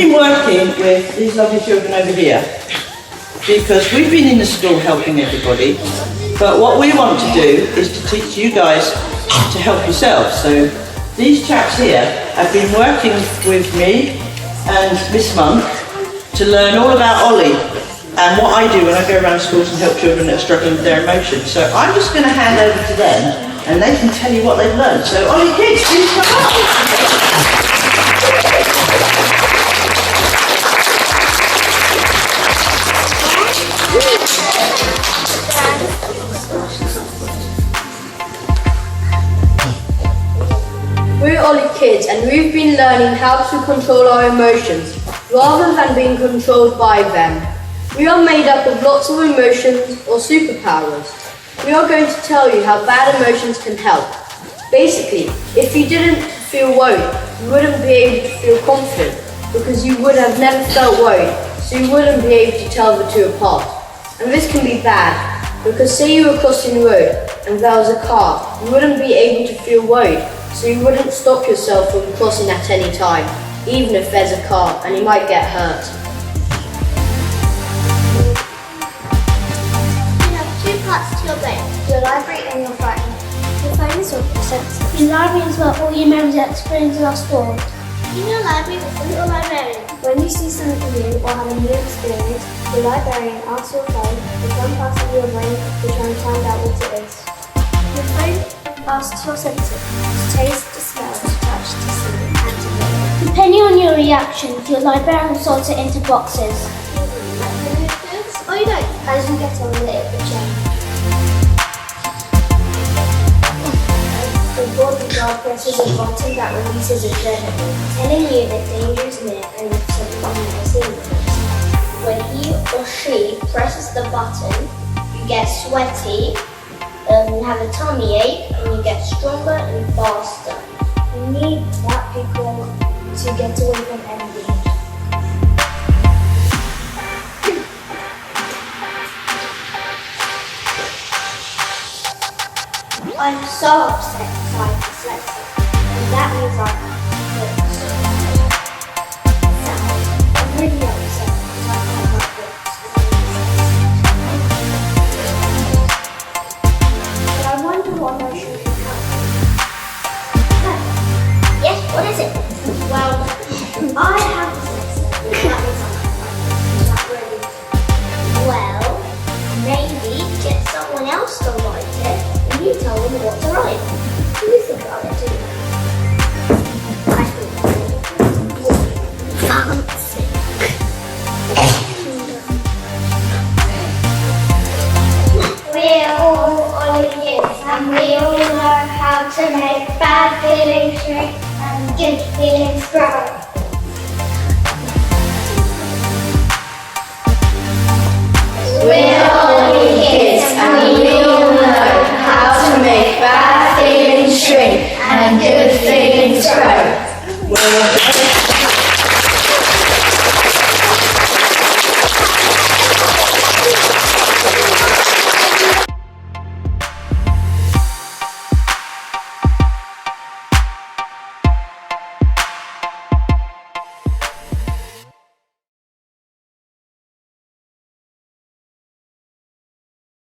been working with these lovely children over here because we've been in the school helping everybody, but what we want to do is to teach you guys to help yourselves. So these chaps here have been working with me and Miss Monk to learn all about Ollie and what I do when I go around schools and help children that are struggling with their emotions. So I'm just going to hand over to them and they can tell you what they've learned. So Ollie Kids, please come up. We're Ollie Kids and we've been learning how to control our emotions rather than being controlled by them. We are made up of lots of emotions or superpowers. We are going to tell you how bad emotions can help. Basically, if you didn't feel worried, you wouldn't be able to feel confident because you would have never felt worried, so you wouldn't be able to tell the two apart. And this can be bad because say you were crossing the road and there was a car, you wouldn't be able to feel worried, so you wouldn't stop yourself from crossing at any time, even if there's a car and you might get hurt. You have two parts to your brain, your library and your phone. Your phone is what your senses. Your library is where all your memories and experiences are stored. In your library is a little librarian. When you see something new or have a new experience, the librarian asks your phone with one part of your brain to try and find out what it is. Your phone asks your senses to taste, to smell, to touch, to see, and to hear. Depending on your reaction, your librarian sorts it into boxes. Oh, you don't. As you get older, it will change. The bodyguard presses a button that releases adrenaline, telling you that danger is near and if something you've never seen before. When he or she presses the button, you get sweaty, you have a tummy ache, and you get stronger and faster. You need that people to get away from any danger. I'm so upset because I'm dyslexic, and that means I'm really upset because I can't write books. But I wonder what emotion can help. Yes, what is it? Well, I have dyslexia, and that means I'm really. Well, maybe get someone else to write it. You tell them what to write. What do you think about it too? I think fancy. We're all Ollie Kids and we all know how to make bad feelings shrink and good feelings grow. We're Ollie Kids and we all know how to make bad feelings shrink and good feelings grow.